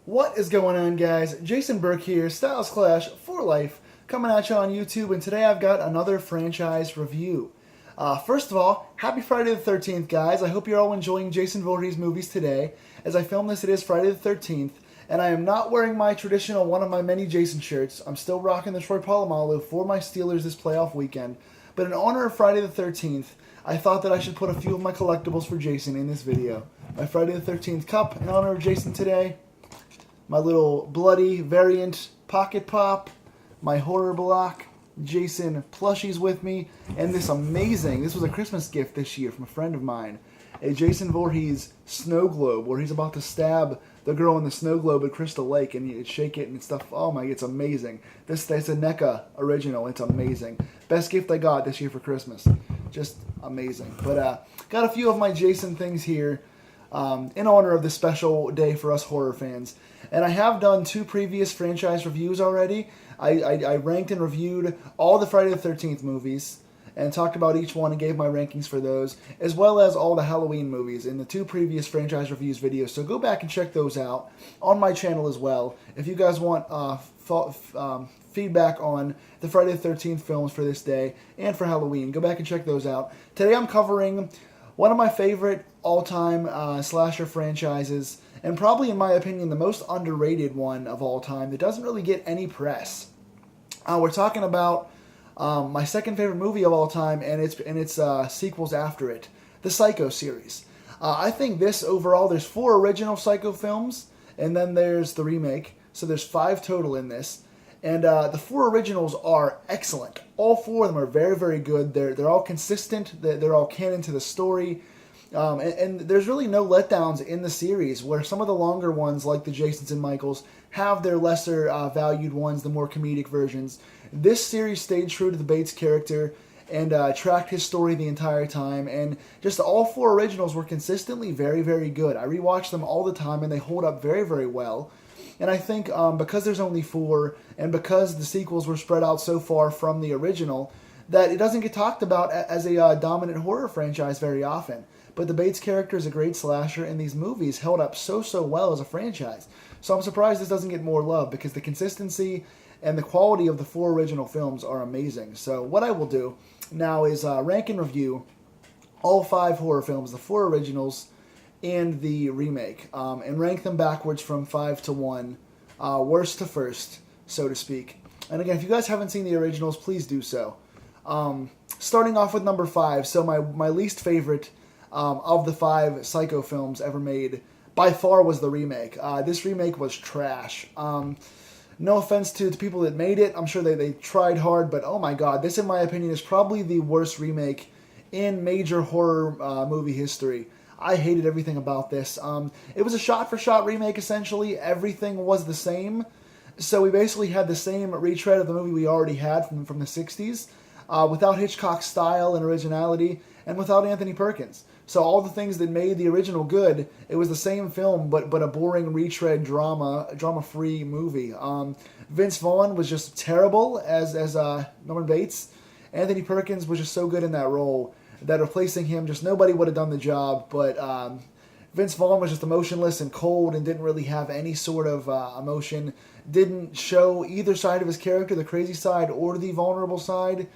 What is going on, guys? Jason Burke here, Styles Clash for Life, coming at you on YouTube, and today I've got another franchise review. First of all, happy Friday the 13th, guys. I hope you're all enjoying Jason Voorhees movies today. As I film this, it is Friday the 13th, and I am not wearing my traditional one of my many Jason shirts. I'm still rocking the Troy Polamalu for my Steelers this playoff weekend. But in honor of Friday the 13th, I thought that I should put a few of my collectibles for Jason in this video. My Friday the 13th cup in honor of Jason today. My little bloody variant pocket pop, my horror block, Jason plushies with me, and this was a Christmas gift this year from a friend of mine, a Jason Voorhees snow globe where he's about to stab the girl in the snow globe at Crystal Lake and you shake it and stuff. Oh my, it's amazing. It's a NECA original. It's amazing. Best gift I got this year for Christmas. Just amazing. But got a few of my Jason things here. In honor of this special day for us horror fans. And I have done two previous franchise reviews already. I ranked and reviewed all the Friday the 13th movies and talked about each one and gave my rankings for those, as well as all the Halloween movies in the two previous franchise reviews videos. So go back and check those out on my channel as well. If you guys want feedback on the Friday the 13th films for this day and for Halloween, go back and check those out. Today I'm covering one of my favorite all-time slasher franchises, and probably, in my opinion, the most underrated one of all time that doesn't really get any press. We're talking about my second favorite movie of all time, and its sequels after it, the Psycho series. I think this overall, there's 4 original Psycho films, and then there's the remake, so there's 5 total in this. And the 4 originals are excellent. All 4 of them are very, very good. They're all consistent. They're all canon to the story. And there's really no letdowns in the series, where some of the longer ones, like the Jasons and Michaels, have their lesser valued ones, the more comedic versions. This series stayed true to the Bates character and tracked his story the entire time. And just all 4 originals were consistently very, very good. I rewatch them all the time, and they hold up very, very well. And I think because there's only 4, and because the sequels were spread out so far from the original, that it doesn't get talked about as a dominant horror franchise very often. But the Bates character is a great slasher, and these movies held up so well as a franchise. So I'm surprised this doesn't get more love, because the consistency and the quality of the 4 original films are amazing. So what I will do now is rank and review all 5 horror films, the 4 originals, and the remake, and rank them backwards from 5 to 1, worst to first, so to speak. And again, if you guys haven't seen the originals, please do so. Starting off with number 5, so my least favorite of the 5 Psycho films ever made, by far, was the remake. This remake was trash. No offense to the people that made it, I'm sure they tried hard, but oh my god, this in my opinion is probably the worst remake in major horror movie history. I hated everything about this. It was a shot-for-shot remake, essentially. Everything was the same. So we basically had the same retread of the movie we already had from the 60s, without Hitchcock's style and originality, and without Anthony Perkins. So all the things that made the original good, it was the same film, but a boring retread drama-free movie. Vince Vaughn was just terrible as Norman Bates. Anthony Perkins was just so good in that role that replacing him, just nobody would have done the job. But Vince Vaughn was just emotionless and cold and didn't really have any sort of emotion. Didn't show either side of his character, the crazy side or the vulnerable side.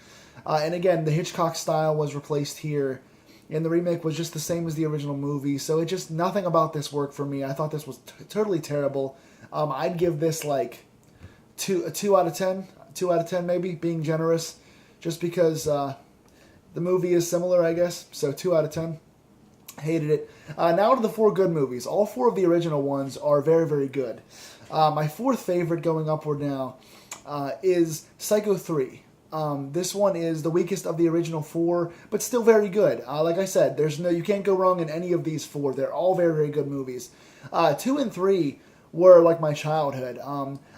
And again, the Hitchcock style was replaced here. And the remake was just the same as the original movie. So nothing about this worked for me. I thought this was totally terrible. I'd give this like a 2 out of 10. 2 out of 10 maybe, being generous. Just because the movie is similar, I guess. So 2 out of 10. Hated it. Now to the 4 good movies. All 4 of the original ones are very, very good. My 4th favorite going upward now is Psycho 3. This one is the weakest of the original 4, but still very good. Like I said, you can't go wrong in any of these 4. They're all very, very good movies. 2 and 3 were like my childhood.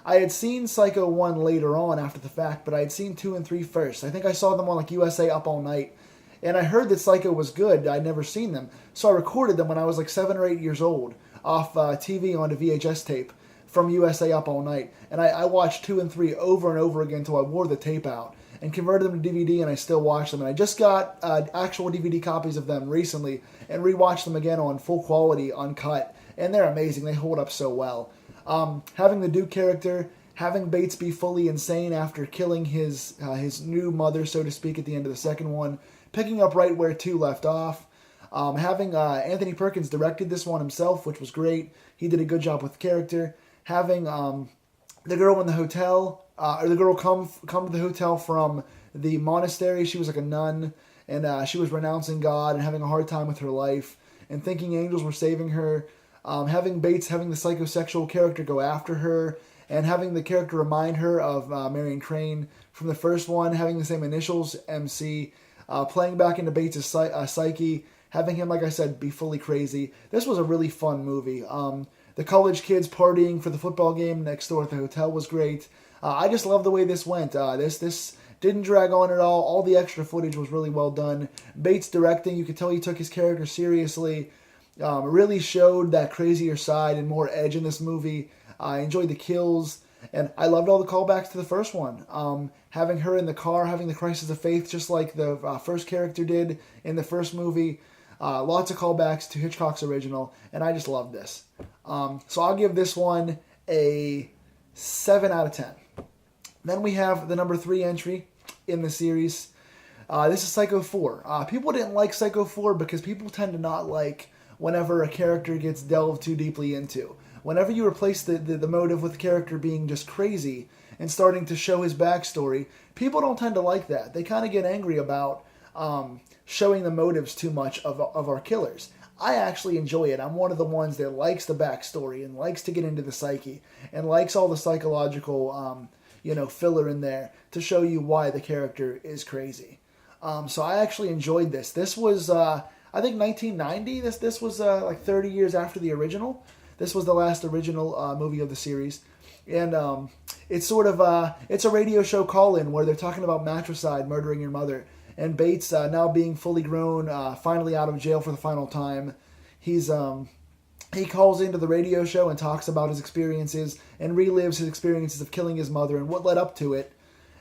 I had seen Psycho 1 later on after the fact, but I had seen 2 and 3 first. I think I saw them on like USA Up All Night, and I heard that Psycho was good. I'd never seen them, so I recorded them when I was like 7 or 8 years old off TV onto VHS tape from USA Up All Night, and I watched 2 and 3 over and over again until I wore the tape out and converted them to DVD, and I still watch them. And I just got actual DVD copies of them recently and rewatched them again on full quality, uncut, and they're amazing. They hold up so well. Having the Duke character, having Bates be fully insane after killing his new mother, so to speak, at the end of the second one, picking up right where 2 left off. Having Anthony Perkins directed this one himself, which was great. He did a good job with the character. Having the girl in the hotel, or the girl come to the hotel from the monastery. She was like a nun, and she was renouncing God and having a hard time with her life and thinking angels were saving her. Having Bates having the psychosexual character go after her, and having the character remind her of Marion Crane from the first one, having the same initials, MC, playing back into Bates' psyche, having him, like I said, be fully crazy. This was a really fun movie. The college kids partying for the football game next door at the hotel was great. I just love the way this went. This didn't drag on at all. All the extra footage was really well done. Bates directing, you could tell he took his character seriously. Really showed that crazier side and more edge in this movie. I enjoyed the kills, and I loved all the callbacks to the first one. Having her in the car, having the crisis of faith, just like the first character did in the first movie. Lots of callbacks to Hitchcock's original, and I just loved this. So I'll give this one a 7 out of 10. Then we have the number 3 entry in the series. This is Psycho 4. People didn't like Psycho 4 because people tend to not like whenever a character gets delved too deeply into. Whenever you replace the motive with the character being just crazy and starting to show his backstory, people don't tend to like that. They kind of get angry about showing the motives too much of our killers. I actually enjoy it. I'm one of the ones that likes the backstory and likes to get into the psyche and likes all the psychological filler in there to show you why the character is crazy. So I actually enjoyed this. This was, I think, 1990. This was like 30 years after the original. This was the last original movie of the series. And it's sort of, it's a radio show call-in where they're talking about matricide, murdering your mother. And Bates, now being fully grown, finally out of jail for the final time, he calls into the radio show and talks about his experiences and relives his experiences of killing his mother and what led up to it.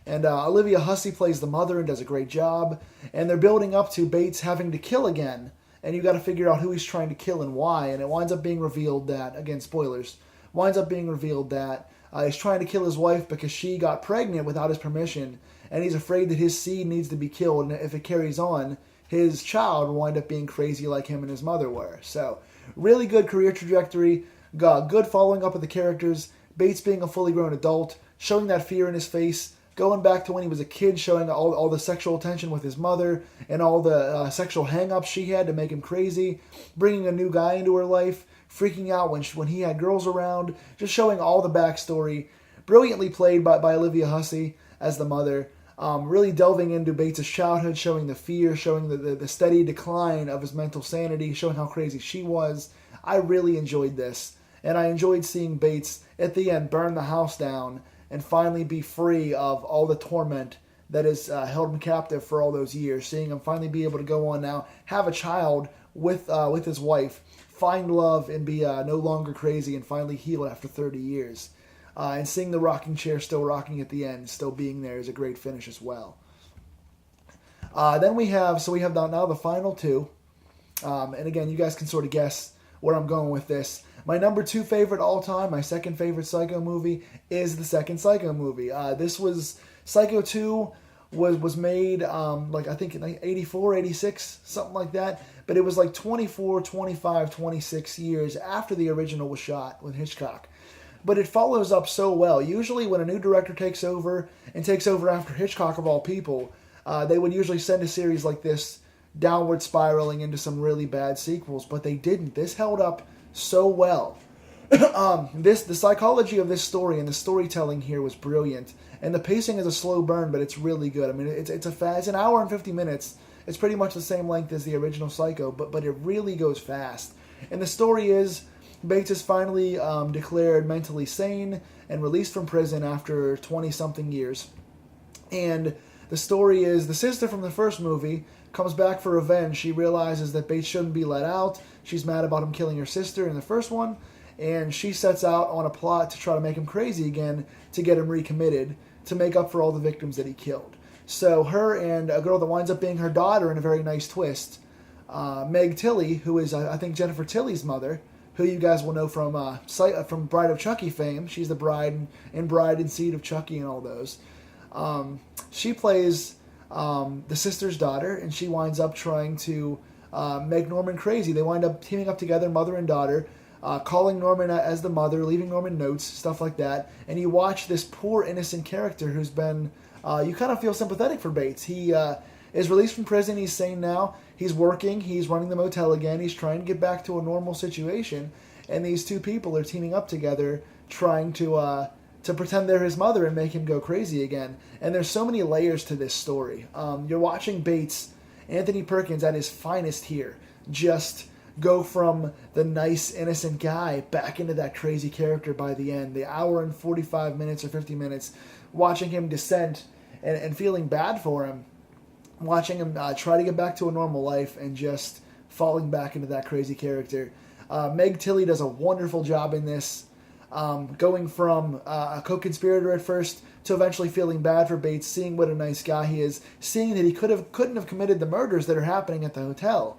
And Olivia Hussey plays the mother and does a great job. And they're building up to Bates having to kill again. And you got to figure out who he's trying to kill and why. And it winds up being revealed that, again, spoilers, he's trying to kill his wife because she got pregnant without his permission. And he's afraid that his seed needs to be killed. And if it carries on, his child will wind up being crazy like him and his mother were. So, really good career trajectory. Got good following up of the characters. Bates being a fully grown adult. Showing that fear in his face. Going back to when he was a kid, showing all the sexual tension with his mother and all the sexual hang-ups she had to make him crazy. Bringing a new guy into her life. Freaking out when he had girls around. Just showing all the backstory. Brilliantly played by Olivia Hussey as the mother. Really delving into Bates' childhood, showing the fear, showing the steady decline of his mental sanity, showing how crazy she was. I really enjoyed this. And I enjoyed seeing Bates, at the end, burn the house down and finally be free of all the torment that has held him captive for all those years. Seeing him finally be able to go on now, have a child with his wife, find love and be no longer crazy and finally heal after 30 years. And seeing the rocking chair still rocking at the end, still being there, is a great finish as well. Then we have now the final 2. And again, you guys can sort of guess where I'm going with this. My number 2 favorite all time, my second favorite Psycho movie, is the second Psycho movie. This was, Psycho 2 was made, I think in 84, 86, something like that. But it was like 24, 25, 26 years after the original was shot with Hitchcock. But it follows up so well. Usually when a new director takes over after Hitchcock of all people, they would usually send a series like this downward spiraling into some really bad sequels, but they didn't. This held up so well. The psychology of this story and the storytelling here was brilliant, and the pacing is a slow burn, but it's really good. I mean, it's an hour and 50 minutes. It's pretty much the same length as the original Psycho, but it really goes fast. And the story is, Bates is finally declared mentally sane and released from prison after 20-something years. And the story is, the sister from the first movie comes back for revenge. She realizes that Bates shouldn't be let out. She's mad about him killing her sister in the first one. And she sets out on a plot to try to make him crazy again, to get him recommitted, to make up for all the victims that he killed. So her and a girl that winds up being her daughter in a very nice twist, Meg Tilly, who is, I think, Jennifer Tilly's mother, who you guys will know from Bride of Chucky fame. She's the bride and bride and seed of Chucky and all those. She plays the sister's daughter, and she winds up trying to make Norman crazy. They wind up teaming up together, mother and daughter, calling Norman as the mother, leaving Norman notes, stuff like that. And you watch this poor, innocent character who's been... you kind of feel sympathetic for Bates. He is released from prison. He's sane now. He's working. He's running the motel again. He's trying to get back to a normal situation. And these two people are teaming up together, trying to pretend they're his mother and make him go crazy again. And there's so many layers to this story. You're watching Bates, Anthony Perkins, at his finest here, just go from the nice, innocent guy back into that crazy character by the end. The hour and 45 minutes or 50 minutes, watching him descend and feeling bad for him, watching him try to get back to a normal life and just falling back into that crazy character. Meg Tilly does a wonderful job in this, going from a co-conspirator at first to eventually feeling bad for Bates, seeing what a nice guy he is, seeing that he couldn't have committed the murders that are happening at the hotel.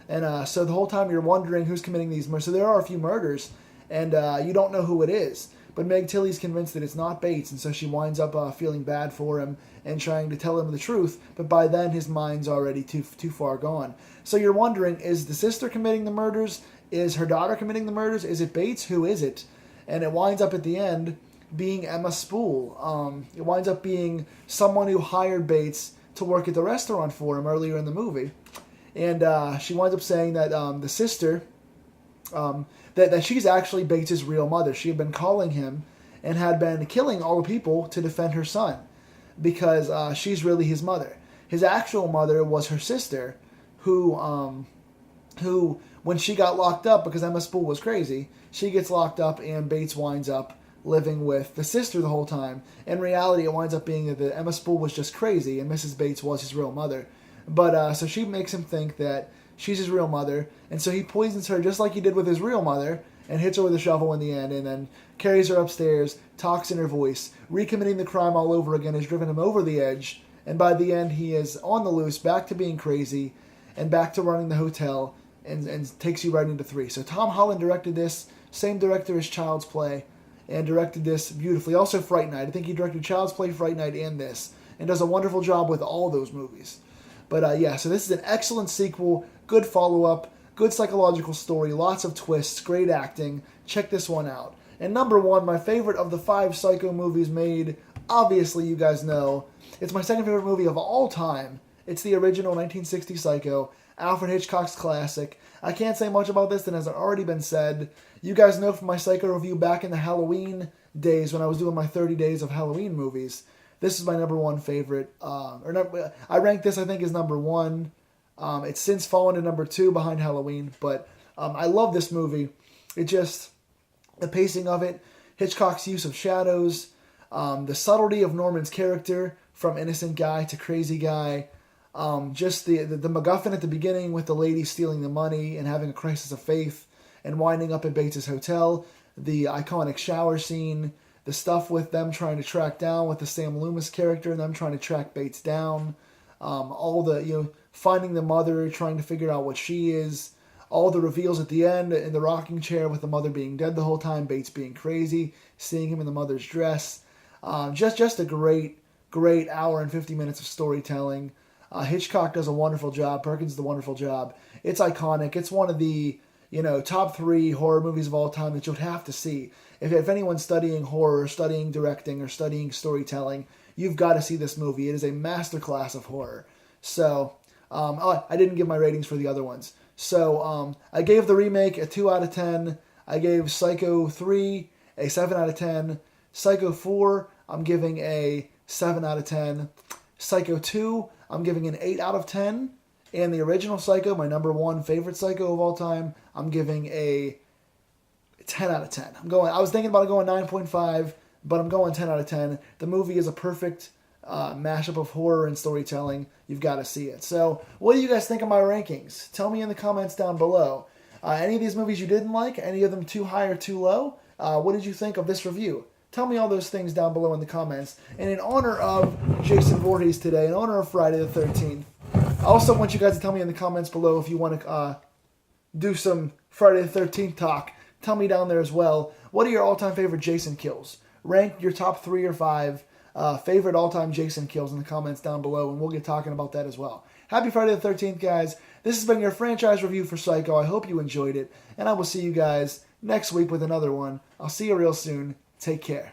And so the whole time you're wondering who's committing these murders. So there are a few murders, and you don't know who it is. But Meg Tilly's convinced that it's not Bates, and so she winds up feeling bad for him and trying to tell him the truth. But by then, his mind's already too far gone. So you're wondering, is the sister committing the murders? Is her daughter committing the murders? Is it Bates? Who is it? And it winds up at the end being Emma Spool. It winds up being someone who hired Bates to work at the restaurant for him earlier in the movie. And she winds up saying that the sister, that she's actually Bates' real mother. She had been calling him and had been killing all the people to defend her son because she's really his mother. His actual mother was her sister, who when she got locked up because Emma Spool was crazy, she gets locked up and Bates winds up living with the sister the whole time. In reality, it winds up being that Emma Spool was just crazy and Mrs. Bates was his real mother. But so she makes him think that she's his real mother, and so he poisons her just like he did with his real mother and hits her with a shovel in the end and then carries her upstairs, talks in her voice. Recommitting the crime all over again has driven him over the edge, and by the end he is on the loose, back to being crazy and back to running the hotel and takes you right into 3. So Tom Holland directed this, same director as Child's Play, and directed this beautifully. Also Fright Night. I think he directed Child's Play, Fright Night, and this, and does a wonderful job with all those movies. But yeah, so this is an excellent sequel, good follow-up, good psychological story, lots of twists, great acting. Check this one out. And number 1, my favorite of the 5 Psycho movies made, obviously you guys know, it's my second favorite movie of all time. It's the original 1960 Psycho, Alfred Hitchcock's classic. I can't say much about this that hasn't already been said. You guys know from my Psycho review back in the Halloween days when I was doing my 30 days of Halloween movies. This is my number 1 favorite. I rank this, I think, as number 1. It's since fallen to number 2 behind Halloween, but I love this movie. The pacing of it, Hitchcock's use of shadows, the subtlety of Norman's character from innocent guy to crazy guy, just the MacGuffin at the beginning with the lady stealing the money and having a crisis of faith and winding up at Bates' hotel, the iconic shower scene, the stuff with them trying to track down with the Sam Loomis character and them trying to track Bates down, all the, finding the mother, trying to figure out what she is, all the reveals at the end in the rocking chair with the mother being dead the whole time, Bates being crazy, seeing him in the mother's dress. Just a great hour and 50 minutes of storytelling. Hitchcock does a wonderful job. Perkins does a wonderful job. It's iconic. It's one of the top 3 horror movies of all time that you'll have to see. If anyone's studying horror, studying directing, or studying storytelling, you've got to see this movie. It is a masterclass of horror. So, I didn't give my ratings for the other ones. So, I gave the remake a 2 out of 10. I gave Psycho 3 a 7 out of 10. Psycho 4, I'm giving a 7 out of 10. Psycho 2, I'm giving an 8 out of 10. And the original Psycho, my number 1 favorite Psycho of all time, I'm giving a 10 out of 10. I was thinking about going 9.5, but I'm going 10 out of 10. The movie is a perfect mashup of horror and storytelling. You've got to see it. So, what do you guys think of my rankings? Tell me in the comments down below. Any of these movies you didn't like? Any of them too high or too low? What did you think of this review? Tell me all those things down below in the comments. And in honor of Jason Voorhees today, in honor of Friday the 13th, I also want you guys to tell me in the comments below if you want to do some Friday the 13th talk Tell me down there as well, what are your all-time favorite Jason kills? Rank your top 3 or 5 favorite all-time Jason kills in the comments down below, and we'll get talking about that as well. Happy Friday the 13th, guys. This has been your franchise review for Psycho. I hope you enjoyed it, and I will see you guys next week with another one. I'll see you real soon. Take care.